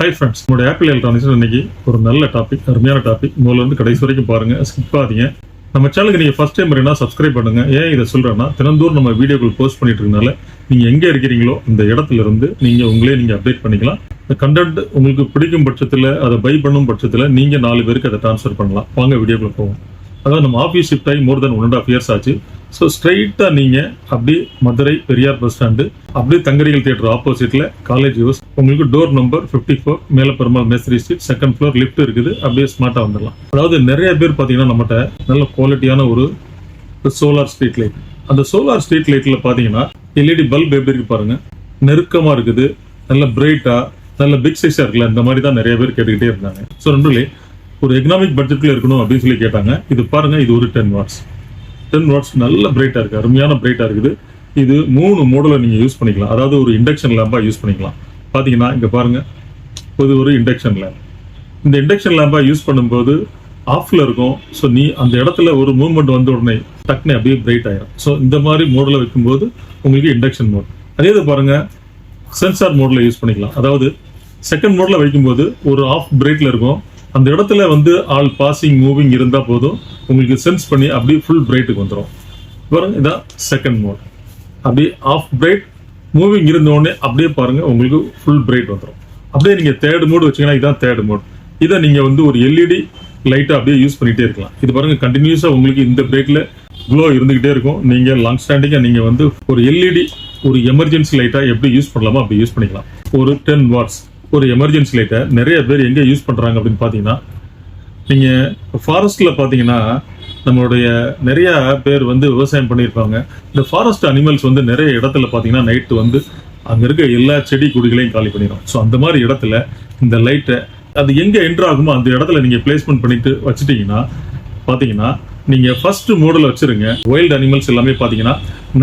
Hi friends, நம்மளுடைய apple electronics இன்னைக்கு ஒரு நல்ல டாபிக், அருமையான டாபிக். முதல்ல இருந்து கடைசி வரைக்கும் பாருங்க, ஸ்கிப் பண்ணாதீங்க. நம்ம சேனலுக்கு நீங்க ஃபர்ஸ்ட் டைம் வரீங்கன்னா சப்ஸ்கிரைப் பண்ணுங்க. ஏன் இதை சொல்றேன்னா, தினந்தோறும் நம்ம வீடியோக்கள் போஸ்ட் பண்ணிட்டு இருக்கனால நீங்க எங்க இருக்கிறீங்களோ இந்த இடத்துல இருந்து நீங்க அப்டேட் பண்ணிக்கலாம். இந்த கண்டென்ட் உங்களுக்கு பிடிக்கும் பட்சத்தில், அதை பை பண்ணும் பட்சத்தில் நீங்க 4 பேருக்கு அதை ட்ரான்ஸ்ஃபர் பண்ணலாம். வாங்க வீடியோக்குள்ள போவோம். அதாவது நம்ம ஆஃபீஸ் ஷிஃப்ட் ஆகி மோர் தென் 1.5 years ஆச்சு. ஸோ ஸ்ட்ரைட்டாக நீங்கள் அப்படியே மதுரை பெரியார் பஸ் ஸ்டாண்டு, அப்படியே தங்கரிகள் தியேட்டர் ஆப்போசிட்டில் காலேஜ் ஹவுஸ், உங்களுக்கு டோர் நம்பர் 54, மேலே பெருமாள் மேஸ்திரி ஸ்ட்ரீட், 2nd floor லிஃப்ட் இருக்குது. அப்படியே ஸ்மார்ட்டாக வந்துடலாம். அதாவது நிறைய பேர் பார்த்தீங்கன்னா நம்மகிட்ட நல்ல குவாலிட்டியான ஒரு சோலார் ஸ்ட்ரீட் லைட். அந்த சோலார் ஸ்ட்ரீட் லைட்டில் பார்த்தீங்கன்னா எல்இடி பல்ப் எப்படி இருக்கு பாருங்க, நெருக்கமாக இருக்குது, நல்ல பிரைட்டாக, நல்ல பிக் சைஸாக இருக்குல்ல. இந்த மாதிரி தான் நிறைய பேர் கேட்டுக்கிட்டே இருந்தாங்க. ஸோ நண்பர்களே, ஒரு எக்கனாமிக் பட்ஜெட்டில் இருக்கணும் அப்படின்னு சொல்லி கேட்டாங்க. இது பாருங்க, இது ஒரு 10 watts நல்ல பிரைட்டா இருக்கு, அருமையான பிரைட்டா இருக்குது. இது 3 மோடல நீங்க யூஸ் பண்ணிக்கலாம். அதாவது ஒரு இண்டக்ஷன் லேம்பா யூஸ் பண்ணிக்கலாம். பாத்தீங்கன்னா இங்க பாருங்க, இது ஒரு இண்டக்ஷன் லேம்ப். இந்த இண்டக்ஷன் லேம்பா யூஸ் பண்ணும்போது ஆஃப்ல இருக்கும். ஸோ நீ அந்த இடத்துல ஒரு மூவ்மெண்ட் வந்த உடனே டக்குனு அப்படியே பிரைட் ஆயிடும். ஸோ இந்த மாதிரி மோடல வைக்கும்போது உங்களுக்கு இண்டக்ஷன் மோட். அதே இது பாருங்க, சென்சார் மோட்ல யூஸ் பண்ணிக்கலாம். அதாவது செகண்ட் மோட்ல வைக்கும்போது ஒரு ஆஃப் பிரைட்ல இருக்கும். அந்த இடத்துல ஆல் பாசிங் மூவிங் இருந்தா போதும், உங்களுக்கு சென்ஸ் பண்ணி அப்படியே ஃபுல் பிரைட்டுக்கு வந்துடும். பாருங்க, இதான் செகண்ட் மோட். அப்படியே ஆஃப் பிரைட் மூவிங் இருந்த உடனே அப்படியே பாருங்க, உங்களுக்கு ஃபுல் பிரைட் வந்துடும். அப்படியே நீங்க தேர்ட் மோட் வச்சீங்கன்னா இதான் தேர்ட் மோட். இதை நீங்க ஒரு எல்இடி லைட்டா அப்படியே யூஸ் பண்ணிட்டே இருக்கலாம். இது பாருங்க, கண்டினியூஸா உங்களுக்கு இந்த பிரைட்ல க்ளோ இருந்துகிட்டே இருக்கும். நீங்க லாங் ஸ்டாண்டிங்கா நீங்க ஒரு எல்இடி, ஒரு எமர்ஜென்சி லைட்டா எப்படி யூஸ் பண்ணலாமோ அப்படி யூஸ் பண்ணிக்கலாம். ஒரு 10 watts ஒரு எமர்ஜென்சி லைட்டை நிறைய பேர் எங்கே யூஸ் பண்ணுறாங்க அப்படின்னு பார்த்தீங்கன்னா, நீங்கள் ஃபாரஸ்ட்டில் பார்த்தீங்கன்னா நம்மளுடைய நிறைய பேர் விவசாயம் பண்ணியிருப்பாங்க. இந்த ஃபாரஸ்ட் அனிமல்ஸ் நிறைய இடத்துல பார்த்தீங்கன்னா நைட்டு அங்கே இருக்க எல்லா செடி கொடிகளையும் காலி பண்ணிடும். ஸோ அந்த மாதிரி இடத்துல இந்த லைட்டை அது எங்கே என்ட்ரு ஆகுமோ அந்த இடத்துல நீங்கள் பிளேஸ்மெண்ட் பண்ணிட்டு வச்சுட்டீங்கன்னா பார்த்தீங்கன்னா, நீங்கள் ஃபர்ஸ்ட் மோடில் வச்சுருங்க. வைல்டு அனிமல்ஸ் எல்லாமே பார்த்தீங்கன்னா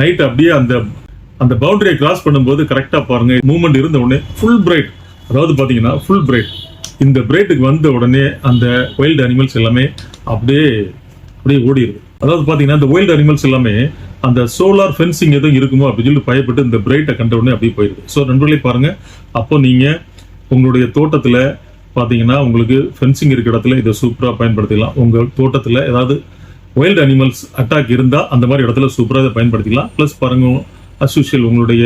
நைட் அப்படியே அந்த பவுண்டரியை கிராஸ் பண்ணும்போது கரெக்டாக பாருங்கள், மூவ்மெண்ட் இருந்த உடனே ஃபுல் பிரைட். அதாவது பார்த்தீங்கன்னா ஃபுல் பிரைட். இந்த பிரைட்டுக்கு வந்த உடனே அந்த வைல்டு அனிமல்ஸ் எல்லாமே அப்படியே ஓடிடுது. அதாவது பார்த்தீங்கன்னா இந்த வைல்டு அனிமல்ஸ் எல்லாமே அந்த சோலார் ஃபென்சிங் எதுவும் இருக்குமோ அப்படின்னு சொல்லி பயப்பட்டு இந்த பிரைட்டை கண்ட உடனே அப்படியே போயிடுது. ஸோ நண்பர்களே பாருங்க, அப்போ நீங்கள் உங்களுடைய தோட்டத்தில் பார்த்தீங்கன்னா உங்களுக்கு ஃபென்சிங் இருக்க இடத்துல இதை சூப்பராக பயன்படுத்திக்கலாம். உங்கள் தோட்டத்தில் ஏதாவது வைல்டு அனிமல்ஸ் அட்டாக் இருந்தால் அந்த மாதிரி இடத்துல சூப்பராக இதை பயன்படுத்திக்கலாம். ப்ளஸ் பாருங்க, அஸ்யூஷுவல் உங்களுடைய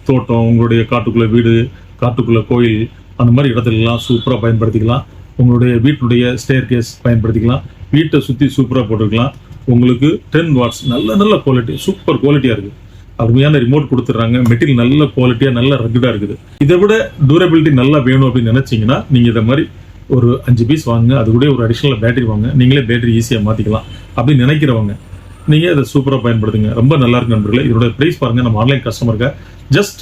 தோட்டம், உங்களுடைய காட்டுக்குள்ளே வீடு, காட்டுக்குள்ள கோயில், அந்த மாதிரி இடத்துலலாம் சூப்பராக பயன்படுத்திக்கலாம். உங்களுடைய வீட்டுடைய ஸ்டேர் கேஸ் பயன்படுத்திக்கலாம். வீட்டை சுற்றி சூப்பராக போட்டுக்கலாம். உங்களுக்கு 10 watts நல்ல குவாலிட்டி, சூப்பர் குவாலிட்டியாக இருக்குது. அருமையான ரிமோட் கொடுத்துட்றாங்க. மெட்டீரியல் நல்ல குவாலிட்டியாக, நல்ல ரகுடாக இருக்குது. இதை விட டூரபிலிட்டி நல்லா வேணும் அப்படின்னு நினச்சிங்கன்னா நீங்கள் இதை மாதிரி ஒரு 5 பீஸ் வாங்க. அது கூட ஒரு அடிஷ்னல் பேட்டரி வாங்க. நீங்களே பேட்டரி ஈஸியாக மாற்றிக்கலாம் அப்படின்னு நினைக்கிறவங்க நீங்கள் இதை சூப்பராக பயன்படுத்துங்க. ரொம்ப நல்லா இருக்கு நண்பர்களே. இதோட ப்ரைஸ் பாருங்கள், நம்ம ஆன்லைன் கஸ்டமருக்கு ஜஸ்ட்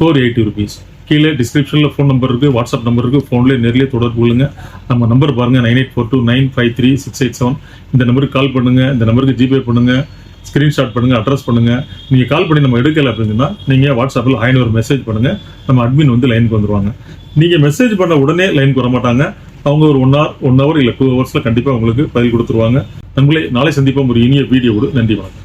480 rupees. கீழே டிஸ்கிரிப்ஷனில் ஃபோன் நம்பர் இருக்குது, வாட்ஸ்அப் நம்பர் இருக்குது. ஃபோன்லேயே நேரிலே தொடர்பு கொள்ளுங்க. நம்ம நம்பர் பாருங்கள், 9842953687. இந்த நம்பருக்கு கால் பண்ணுங்கள். இந்த நம்பருக்கு ஜிபே பண்ணுங்கள், ஸ்க்ரீன்ஷாட் பண்ணுங்கள், அட்ரஸ் பண்ணுங்கள். நீங்கள் கால் பண்ணி நம்ம எடுக்கலை அப்படின்னா நீங்கள் வாட்ஸ்அப்பில் ஹாய்னு ஒரு மெசேஜ் பண்ணுங்கள். நம்ம அட்மின் லைனுக்கு வந்துடுவாங்க. நீங்கள் மெசேஜ் பண்ண உடனே லைனுக்கு வர மாட்டாங்க. அவங்க ஒரு 1 hour இல்லை 2 hours கண்டிப்பாக உங்களுக்கு பதில் கொடுத்துருவாங்க. நம்மளே நாளை சந்திப்போம் ஒரு இனிய வீடியோவோடு. நன்றி, வணக்கம்.